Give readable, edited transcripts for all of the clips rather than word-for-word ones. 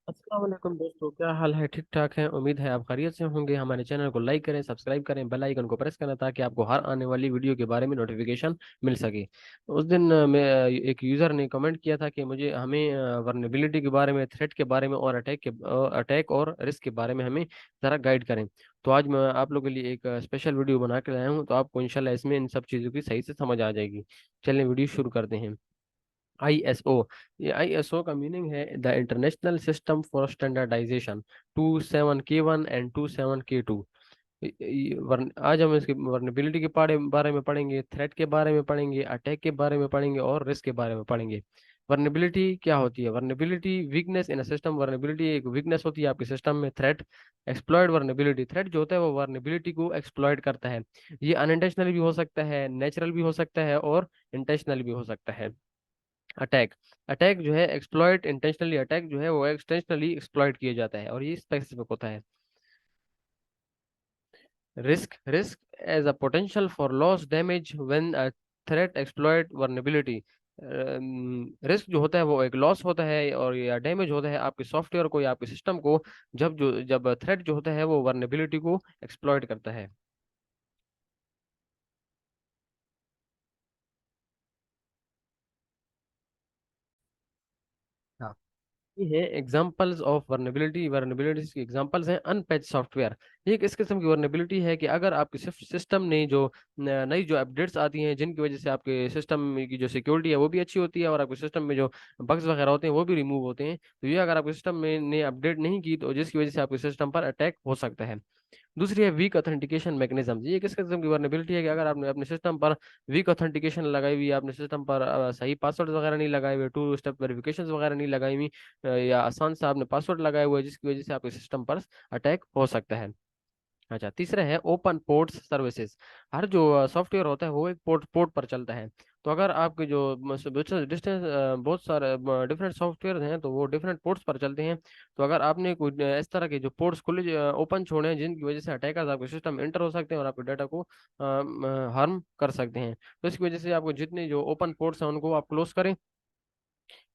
अस्सलाम वालेकुम दोस्तों, क्या हाल है? ठीक ठाक है। उम्मीद है आप खैरियत से होंगे। हमारे चैनल को लाइक करें, सब्सक्राइब करें, बेल आइकन को प्रेस करें ताकि आपको हर आने वाली वीडियो के बारे में नोटिफिकेशन मिल सके। उस दिन एक यूज़र ने कमेंट किया था कि मुझे हमें वर्नेबिलिटी के बारे में, थ्रेट के बारे में और अटैक और रिस्क के बारे में हमें ज़रा गाइड करें। तो आज मैं आप लोगों के लिए एक स्पेशल वीडियो बना के लाया हूँ, तो आपको इंशाल्लाह इसमें इन सब चीज़ों की सही से समझ आ जाएगी। चलिए वीडियो शुरू करते हैं। आईएसओ। ये आईएसओ का मीनिंग है the international system for standardization 27K1 and 27K2। आज हम इसके वर्नेबिलिटी के बारे में पढ़ेंगे, थ्रेट के बारे में पढ़ेंगे, अटैक के बारे में पढ़ेंगे और रिस्क के बारे में पढ़ेंगे। वर्नेबिलिटी क्या होती है? Vulnerability weakness in a system. Vulnerability एक वीकनेस होती है आपके सिस्टम में। Threat exploited vulnerability. थ्रेट जो होता है वो वर्नेबिलिटी को एक्सप्लॉयट करता है। ये अनइंटेंशनली भी हो सकता है, नेचुरल भी हो सकता है और इंटेंशनल भी हो सकता है। अटैक। अटैक जो है एक्सप्लॉइट इंटेंशनली, अटैक जो है वो एक्सटेंशनली एक्सप्लॉइट किया जाता है और ये स्पेसिफिक होता है। Risk. Risk as a potential for loss damage when a threat exploit vulnerability. Risk जो होता है वो एक लॉस होता है और या डैमेज होता है आपके सॉफ्टवेयर को या आपके सिस्टम को, जब थ्रेट जो होता है वो वर्नेबिलिटी को एक्सप्लॉइट करता है। हाँ, ये है एग्जांपल्स ऑफ वर्नेबिलिटी। वर्नेबिलिटीज की एग्जांपल्स हैं अनपैच सॉफ्टवेयर। ये एक इस किस्म की वर्नेबिलिटी है कि अगर आपके सिस्टम ने जो नई जो अपडेट्स आती हैं जिनकी वजह से आपके सिस्टम की जो सिक्योरिटी है वो भी अच्छी होती है और आपके सिस्टम में जो बग्स वगैरह होते हैं वो भी रिमूव होते हैं, तो ये अगर आपके सिस्टम में ने अपडेट नहीं की तो जिसकी वजह से आपके सिस्टम पर अटैक हो सकता है। दूसरी है वीक ऑथेंटिकेशन मैकेनिज्म। ये किस किस्म की वर्नेबिलिटी है कि अगर आपने अपने सिस्टम पर वीक ऑथेंटिकेशन लगाई हुई है, आपने सिस्टम पर सही पासवर्ड वगैरह नहीं लगाए हुए, टू स्टेप वेरिफिकेशन वगैरह नहीं लगाई हुई, या आसान सा आपने पासवर्ड लगाया हुआ है जिसकी वजह से आपके सिस्टम पर अटैक हो सकता है। अच्छा, तीसरा है ओपन पोर्ट्स सर्विसेज। हर जो सॉफ्टवेयर होता है वो एक पोर्ट पोर्ट पर चलता है। तो अगर आपके जो डिस्टेंस बहुत सारे डिफरेंट सॉफ्टवेयर हैं तो वो डिफरेंट पोर्ट्स पर चलते हैं। तो अगर आपने कोई इस तरह के जो पोर्ट्स खुले ओपन छोड़े हैं जिनकी वजह से अटैकर्स आपके सिस्टम में एंटर हो सकते हैं और आपके डाटा को हार्म कर सकते हैं, तो इसकी वजह से आपको जितने जो ओपन पोर्ट्स हैं उनको आप क्लोज करें।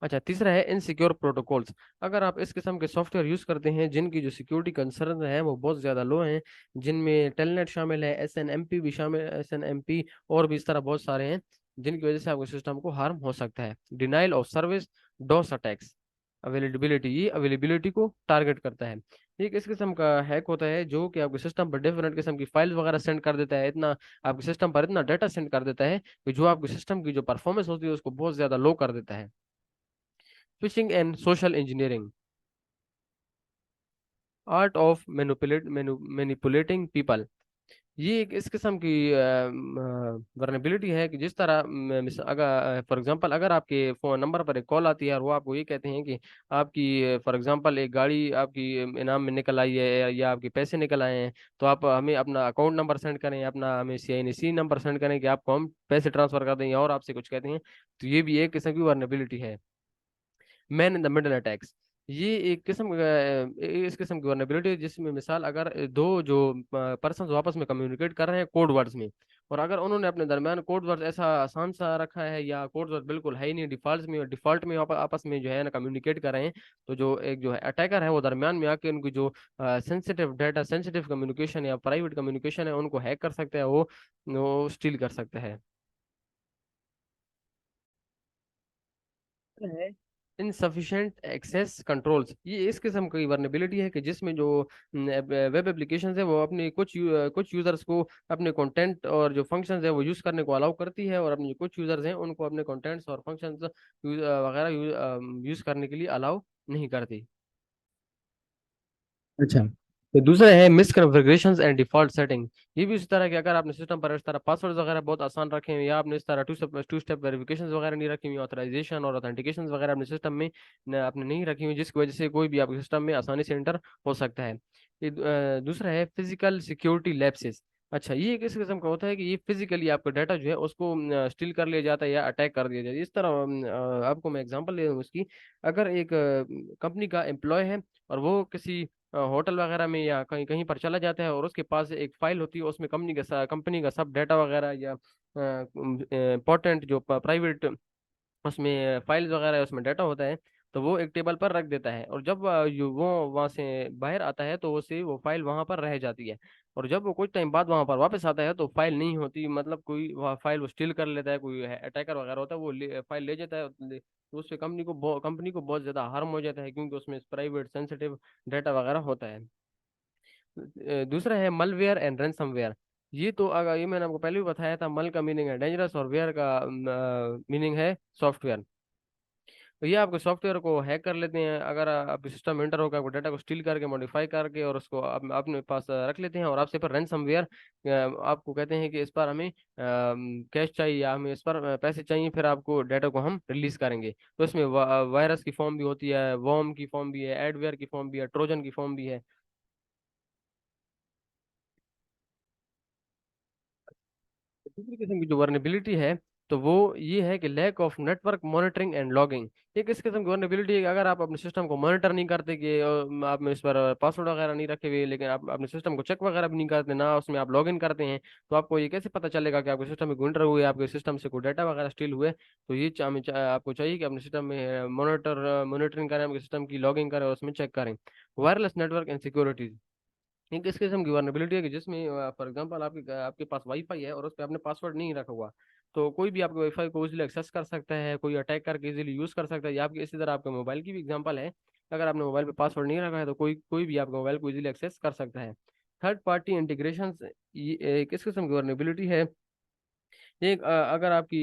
अच्छा, तीसरा है इनसिक्योर प्रोटोकॉल्स। अगर आप इस किस्म के सॉफ्टवेयर यूज करते हैं जिनकी जो सिक्योरिटी कंसर्न है वो बहुत ज्यादा लो हैं, जिनमें टेलनेट शामिल है, एसएनएमपी भी शामिल, एसएनएमपी और भी इस तरह बहुत सारे हैं जिनकी वजह से आपके सिस्टम को हार्म हो सकता है। Denial of service, DOS attacks. Availability, ये अवेलेबिलिटी को टारगेट करता है। ये किस किस्म का हैक होता है जो कि आपके सिस्टम पर डिफरेंट किस्म की फाइल्स वगैरह सेंड कर देता है, इतना आपके सिस्टम पर इतना डाटा सेंड कर देता है कि जो आपके सिस्टम की जो परफॉर्मेंस होती है उसको बहुत ज्यादा लो कर देता है। Fishing and social engineering. Art of manipulating people. ये एक इस किस्म की वर्नेबिलिटी है कि जिस तरह अगर फॉर एग्जांपल अगर आपके फोन नंबर पर एक कॉल आती है और वो आपको ये कहते हैं कि आपकी फॉर एग्जांपल एक गाड़ी आपकी इनाम में निकल आई है या आपके पैसे निकल आए हैं, तो आप हमें अपना अकाउंट नंबर सेंड करें, अपना हमें CINC नंबर सेंड करें कि आपको हम पैसे ट्रांसफर कर दें, और आपसे कुछ कहते हैं, तो ये भी एक किस्म की वर्नेबिलिटी है। Man in the middle attacks. ये एक किस्म इस किस्म की वर्नेबिलिटी है जिसमें मिसाल अगर दो जो पर्सन आपस में कम्युनिकेट कर रहे हैं कोड वर्ड्स में, और अगर उन्होंने अपने दरमियान कोड वर्ड ऐसा आसान सा रखा है या कोड वर्ड बिल्कुल है ही नहीं, डिफॉल्ट में आपस में जो है ना कम्युनिकेट कर रहे हैं, तो जो एक जो है अटैकर है वो दरमियान में आके उनकी जो सेंसिटिव डाटा, सेंसिटिव कम्युनिकेशन या प्राइवेट कम्युनिकेशन है उनको हैक कर सकता है, वो स्टील कर सकता है। है इनसफिशिएंट एक्सेस कंट्रोल्स। ये इस किस्म की वर्नेबिलिटी है कि जिसमें जो वेब एप्लीकेशन है वो अपने कुछ यूजर्स को अपने कंटेंट और जो फंक्शंस है वो यूज करने को अलाउ करती है और अपने जो कुछ यूजर्स हैं उनको अपने कंटेंट्स और फंक्शंस वगैरह यूज करने के लिए अलाउ नहीं करती। अच्छा, तो दूसरा है मिसकन्फिगरेशंस एंड डिफॉल्ट सेटिंग। ये भी इस तरह के अगर आपने सिस्टम पर इस तरह पासवर्ड वगैरह बहुत आसान रखे हैं या आपने इस तरह टू स्टेप वेरिफिकेशन वगैरह नहीं रखी हुई, ऑथराइजेशन और ऑथेंटिकेशन वगैरह अपने सिस्टम में आपने नहीं रखी हुई, जिसकी वजह से कोई भी आपके सिस्टम में आसानी से एंटर हो सकता है। ये दूसरा है फिजिकल सिक्योरिटी लैप्सेस। अच्छा, ये किस किस्म का होता है कि ये फिजिकली आपका डाटा जो है उसको स्टील कर लिया जाता है या अटैक कर दिया जाता है। इस तरह आपको मैं एग्जांपल दे दूं उसकी। अगर एक कंपनी का एम्प्लॉय है और वो किसी होटल वगैरह में या कहीं कहीं पर चला जाता है और उसके पास एक फाइल होती है उसमें कंपनी का सब डाटा वगैरह या इम्पोर्टेंट जो प्राइवेट उसमें फाइल्स वगैरह है उसमें डाटा होता है, तो वो एक टेबल पर रख देता है, और जब वो वहां से बाहर आता है तो वो फाइल वहां पर रह जाती है। और जब वो कुछ टाइम बाद वहां पर वापस आता है तो फाइल नहीं होती, मतलब कोई वह फाइल वो स्टील कर लेता है, कोई अटैकर वगैरह होता है, वो फाइल ले जाता है। तो उससे कंपनी को बहुत ज्यादा हार्म हो जाता है, क्योंकि उसमें प्राइवेट सेंसिटिव डाटा वगैरह होता है। दूसरा है मलवेयर एंड रैनसमवेयर। ये तो अगर ये मैंने आपको पहले भी बताया था, मल का मीनिंग है डेंजरस और वेयर का मीनिंग है सॉफ्टवेयर। तो ये आपके सॉफ्टवेयर को हैक कर लेते हैं, अगर आपके सिस्टम में एंटर होकर आपको डाटा को स्टील करके मॉडिफाई करके और उसको अपने पास रख लेते हैं, और आपसे पर रैनसमवेयर आपको कहते हैं कि इस पर हमें कैश चाहिए या हमें इस पर पैसे चाहिए, फिर आपको डाटा को हम रिलीज करेंगे। तो इसमें वायरस की फॉर्म भी होती है, वॉर्म की फॉर्म भी है, एडवेयर की फॉर्म भी है, ट्रोजन की फॉर्म भी है। दूसरी किस्म की जो वर्नेबिलिटी है, तो वो ये है कि lack of network monitoring and logging. एक इस किस्म की वर्नेबिलिटी है कि अगर आप अपने सिस्टम को मॉनिटर नहीं करते, कि आप इस पर पासवर्ड वगैरह नहीं रखे हुए, लेकिन आप अपने सिस्टम को चेक वगैरह भी नहीं करते ना, उसमें आप लॉग इन करते हैं, तो आपको ये कैसे पता चलेगा कि आपके सिस्टम में कोई इंटर हुए, आपके सिस्टम से कोई डाटा वगैरह स्टील हुए। तो ये आपको चाहिए कि अपने सिस्टम में मॉनिटरिंग करें, आपके सिस्टम की लॉगिंग करें और उसमें चेक करें। Wireless network and security. एक इस किस्म की वर्नेबिलिटी है कि जिसमें फॉर एग्जांपल आपके आपके पास वाईफाई है और उस पर आपने पासवर्ड नहीं रखा हुआ, तो कोई भी आपके वाईफाई को इजीली एक्सेस कर सकता है, कोई अटैक करके इजीली यूज कर सकता है। या आपकी इसी तरह आपके मोबाइल की भी एग्जांपल है, अगर आपने मोबाइल पे पासवर्ड नहीं रखा है तो कोई कोई भी आपके मोबाइल को इजीली एक्सेस कर सकता है। थर्ड पार्टी इंटीग्रेशन एक इस किस्म की वर्नेबिलिटी है। एक अगर आपकी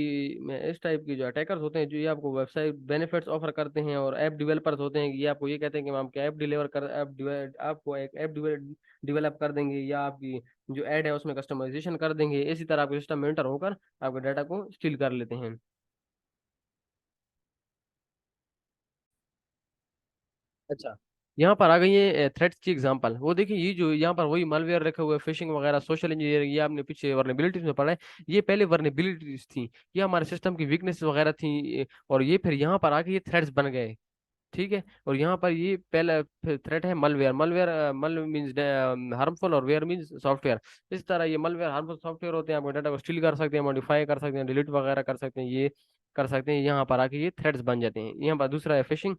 इस टाइप की जो अटैकर्स होते हैं, जो ये आपको वेबसाइट बेनिफिट्स ऑफर करते हैं, और ऐप डेवलपर्स होते हैं, कि ये आपको ये कहते हैं कि हम आपके आपको एक ऐप डेवलप कर देंगे, या आपकी जो ऐड है उसमें कस्टमाइजेशन कर देंगे, इसी तरह आपके सिस्टम में एंटर होकर आपके डाटा को स्टील कर लेते हैं। अच्छा, यहाँ पर आ गई है थ्रेट्स की एग्जांपल। वो देखिए, ये जो यहाँ पर वही मालवेयर रखे हुए, फिशिंग वगैरह, सोशल इंजीनियरिंग, ये आपने पीछे वर्नेबिलिटीज में पढ़ा है। ये पहले वर्नेबिलिटीज थी, ये हमारे सिस्टम की वीकनेस वगैरह थी, और ये फिर यहाँ पर आके ये थ्रेट्स बन गए। ठीक है, और यहाँ पर ये पहला थ्रेट है मलवेयर। मलवेयर मल मीन्स हार्मफुल और वेयर मीन्स सॉफ्टवेयर। इस तरह ये मलवेयर हार्मफुल सॉफ्टवेयर होते हैं, आपके डाटा को स्टील कर सकते हैं, मॉडिफाई कर सकते हैं, डिलीट वगैरह कर सकते हैं, ये कर सकते हैं। यहाँ पर आके ये थ्रेड्स बन जाते हैं। यहाँ पर दूसरा है फिशिंग।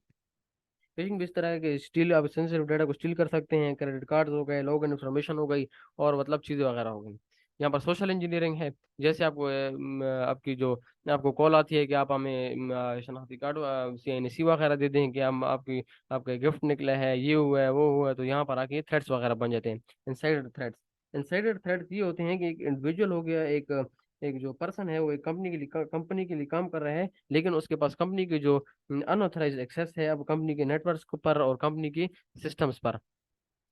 फिशिंग भी इस तरह है कि स्टील, आप सेंसिटिव डाटा को स्टील कर सकते हैं, क्रेडिट कार्ड हो गए, लॉग इन इन्फॉर्मेशन हो गई, और मतलब चीज़ें वगैरह हो गई। यहाँ पर सोशल इंजीनियरिंग है, जैसे आपको आपकी जो आपको कॉल आती है कि आप हमें शनाख्ती कार्ड CNC वगैरह दे दें, कि हम आपके गिफ्ट निकले हैं, ये हुआ है वो हुआ है, तो यहाँ पर आके थ्रेड्स वगैरह बन जाते हैं। Insider threads. इनसाइडर थ्रेड्स ये होते हैं कि एक इंडिविजुअल हो गया, एक एक जो पर्सन है, वो एक कंपनी के लिए काम कर रहा है, लेकिन उसके पास कंपनी की जो अनऑथराइज एक्सेस है अब कंपनी के नेटवर्क्स पर और कंपनी की सिस्टम्स पर।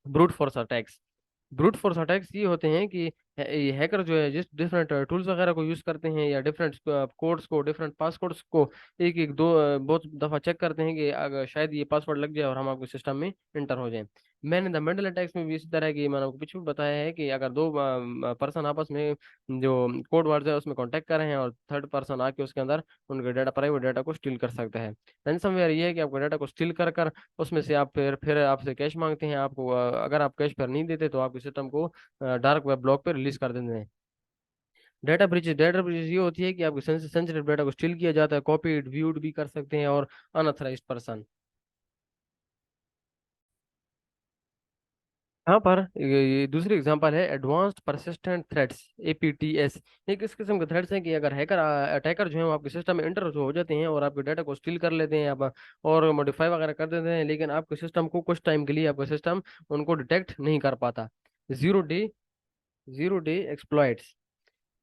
Brute force attacks. Brute force attacks ये होते हैं कि ये हैकर जो है जिस डिफरेंट टूल्स वगैरह को यूज करते हैं, या डिफरेंट कोड्स को, डिफरेंट पासवर्ड्स को एक एक दो बहुत दफा चेक करते हैं, कि अगर शायद ये पासवर्ड लग जाए और हम आपके सिस्टम में इंटर हो जाए। Man in the middle attacks में भी इसी तरह की, मैंने आपको पीछे भी बताया है, कि अगर दो पर्सन आपस में जो कोड वर्ड्स है उसमें कांटेक्ट कर रहे हैं, और थर्ड पर्सन आके उसके अंदर उनके डाटा, प्राइवेट डाटा को स्टील कर सकता है। रैंसमवेयर ये है कि आपको डाटा को स्टील कर कर उसमें से आप फिर आपसे कैश मांगते हैं। आपको अगर आप कैश पर नहीं देते तो आपके सिस्टम को डार्क वेब ब्लॉक पे रिलीज कर देते हैं। डाटा ब्रीच ये होती है कि आपके सेंसिटिव डाटा को स्टील किया जाता है, कॉपीड व्यूड भी कर सकते हैं, और अनऑथराइज्ड पर्सन। यहाँ पर ये दूसरी एग्जांपल है एडवांस्ड परसिस्टेंट थ्रेट्स, APTS। एक इस किस्म के थ्रेट्स हैं कि अगर हैकर अटैकर जो है वो आपके सिस्टम में इंटर हो जाते हैं और आपके डाटा को स्टील कर लेते हैं, आप और मॉडिफाई वगैरह कर देते हैं, लेकिन आपके सिस्टम को कुछ टाइम के लिए आपका सिस्टम उनको डिटेक्ट नहीं कर पाता। Zero day zero day exploits.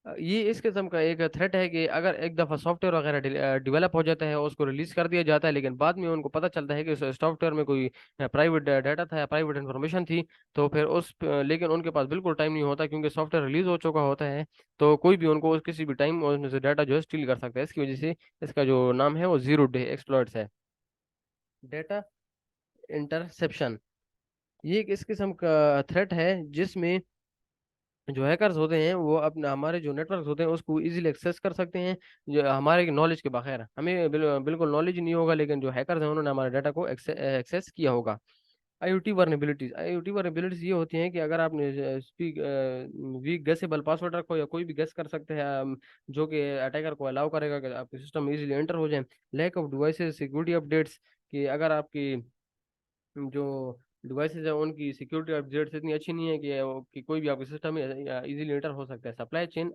ये इस किस्म का एक थ्रेट है कि अगर एक दफ़ा सॉफ्टवेयर वगैरह डेवलप हो जाता है, उसको रिलीज कर दिया जाता है, लेकिन बाद में उनको पता चलता है कि उस सॉफ्टवेयर में कोई प्राइवेट डाटा था या प्राइवेट इन्फॉर्मेशन थी, तो फिर लेकिन उनके पास बिल्कुल टाइम नहीं होता, क्योंकि सॉफ्टवेयर रिलीज हो चुका होता है। तो कोई भी उनको किसी भी टाइम उसमें से डाटा जो है स्टील कर सकता है। इसकी वजह से इसका जो नाम है वो जीरो डे एक्सप्लॉइट्स है। Data interception. ये एक इस किस्म का थ्रेट है जिसमें जो हैकर्स होते हैं वो अपने हमारे जो नेटवर्क होते हैं उसको इजीली एक्सेस कर सकते हैं, जो हमारे नॉलेज के बगैर। हमें बिल्कुल नॉलेज नहीं होगा, लेकिन जो हैकर्स हैं उन्होंने हमारे डाटा को एक्सेस किया होगा। आईओटी वर्नेबिलिटीज ये होती हैं कि अगर आपने स्पीक वीक गेसेबल पासवर्ड रखो, या कोई भी गेस कर सकते हैं जो कि अटैकर को अलाउ करेगा कि आपके सिस्टम में इजीली एंटर हो जाए। Lack of devices security updates. कि अगर आपकी जो डिवाइसेज है उनकी सिक्योरिटी अपडेट्स इतनी अच्छी नहीं है कि कोई भी आपके सिस्टम में इजीली एंटर हो सकता है। Supply chain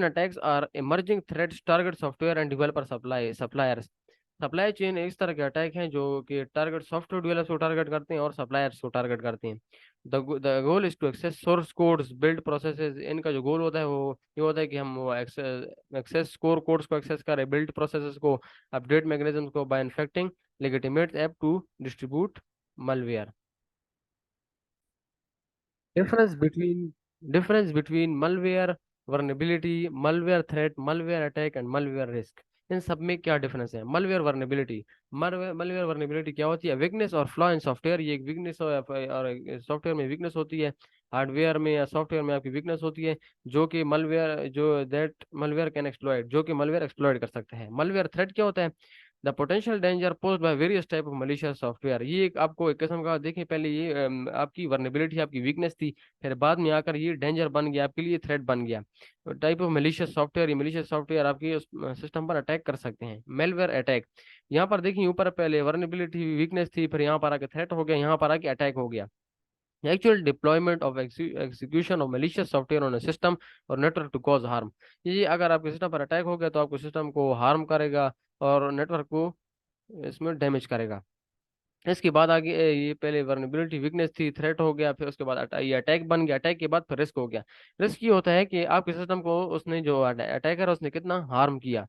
attacks are emerging threats target software and developer suppliers. Supply chain इस तरह के अटैक हैं जो कि टारगेट सॉफ्टवेयर डेवलपर्स को टारगेट करते हैं और सप्लायर्स को टारगेट करते हैं। The goal is to access source codes build processes. इनका जो गोल होता है वो ये होता है कि हम वो एक्सेस कोर कोड्स को एक्सेस करें, बिल्ड प्रोसेसेस को, अपडेट मैकेनिज्म को by infecting legitimate app to distribute malware. Difference between difference between malware vulnerability, malware threat, malware attack and malware risk. इन सब में क्या डिफरेंस है? malware vulnerability क्या होती है? वीकनेस और फ्लॉ इन सॉफ्टवेयर। ये एक वीकनेस और सॉफ्टवेयर में वीकनेस होती है, हार्डवेयर में या सॉफ्टवेयर में आपकी वीकनेस होती है, जो कि मलवेयर जो दैट मलवेयर कैन एक्सप्लॉइट, जो कि मलवेयर एक्सप्लॉइट कर सकते हैं। मलवेयर थ्रेट क्या होता है? The potential danger post by various type of malicious software. ये एक आपको एक किस्म का, देखें पहले ये आपकी वर्नेबिलिटी आपकी वीकनेस थी, फिर बाद में आकर ये डेंजर बन गया, आपके लिए थ्रेट बन गया। टाइप ऑफ मलिशियस सॉफ्टवेयर, ये मलिशियस सॉफ्टवेयर आपके सिस्टम पर अटैक कर सकते हैं। मेलवेयर अटैक, यहाँ पर देखिए ऊपर पहले वर्नेबिलिटी वीकनेस थी, फिर यहाँ पर आके थ्रेट हो गया, यहाँ पर आके अटैक हो गया। Actual deployment of execution of malicious software on system और नेटवर्क टू कॉज हार्म। ये अगर आपके सिस्टम पर अटैक हो गया तो आपके सिस्टम को हार्म करेगा और नेटवर्क को इसमें डैमेज करेगा। इसके बाद आगे ये पहले वर्नेबिलिटी वीकनेस थी, थ्रेट हो गया, फिर उसके बाद ये अटैक बन गया, अटैक के बाद फिर रिस्क हो गया। रिस्क ये होता है कि आपके सिस्टम को उसने जो अटैकर उसने कितना हार्म किया।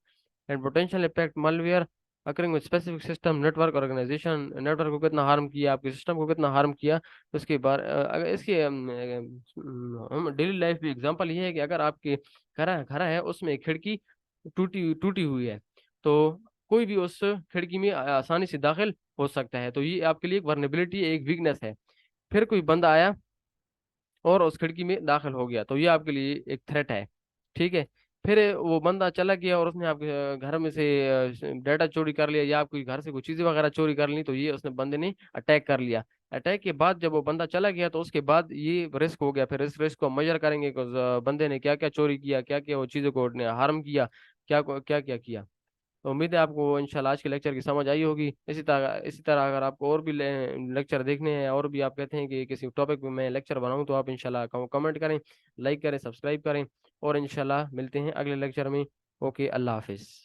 And potential impact malware occurring with specific system network organization, network को कितना हार्म किया, आपके सिस्टम को कितना हार्म किया। उसके बाद अगर इसके हम डेली लाइफ में एग्जांपल ये है कि अगर आपके घर है उसमें एक खिड़की टूटी टूटी हुई है, तो कोई भी उस खिड़की में आसानी से दाखिल हो सकता है, तो ये आपके लिए एक वर्नेबिलिटी, एक वीकनेस है। फिर कोई बंदा आया और उस खिड़की में दाखिल हो गया, तो ये आपके लिए एक थ्रेट है। ठीक है। फिर वो बंदा चला गया और उसने आपके घर में से डाटा चोरी कर लिया या आपके घर से कुछ चीजें वगैरह चोरी कर ली, तो ये उसने बंदे ने अटैक कर लिया। अटैक के बाद जब वो बंदा चला गया तो उसके बाद ये रिस्क हो गया। फिर इस रिस्क को मेजर करेंगे कि उस बंदे ने क्या क्या चोरी किया, क्या क्या वो चीज़ों को हार्म किया, क्या क्या क्या किया। तो उम्मीद है आपको इंशाल्लाह आज के लेक्चर की समझ आई होगी। इसी तरह अगर आपको और भी लेक्चर देखने हैं और भी आप कहते हैं कि किसी टॉपिक पे मैं लेक्चर बनाऊं, तो आप इंशाल्लाह कमेंट करें, लाइक करें, सब्सक्राइब करें, और इंशाल्लाह मिलते हैं अगले लेक्चर में। ओके, अल्लाह हाफिज़।